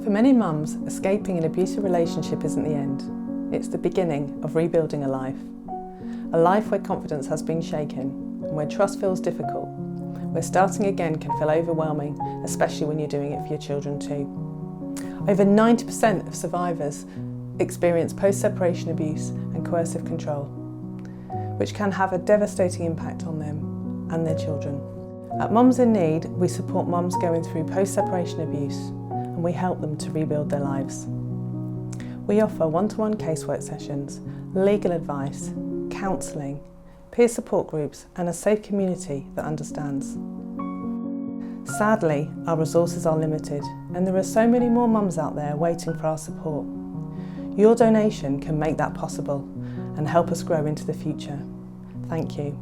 For many mums, escaping an abusive relationship isn't the end. It's the beginning of rebuilding a life. A life where confidence has been shaken and where trust feels difficult, where starting again can feel overwhelming, especially when you're doing it for your children too. Over 90% of survivors experience post-separation abuse and coercive control, which can have a devastating impact on them and their children. At Mums in Need, we support mums going through post-separation abuse and we help them to rebuild their lives. We offer one-to-one casework sessions, legal advice, counselling, peer support groups and a safe community that understands. Sadly, our resources are limited and there are so many more mums out there waiting for our support. Your donation can make that possible and help us grow into the future. Thank you.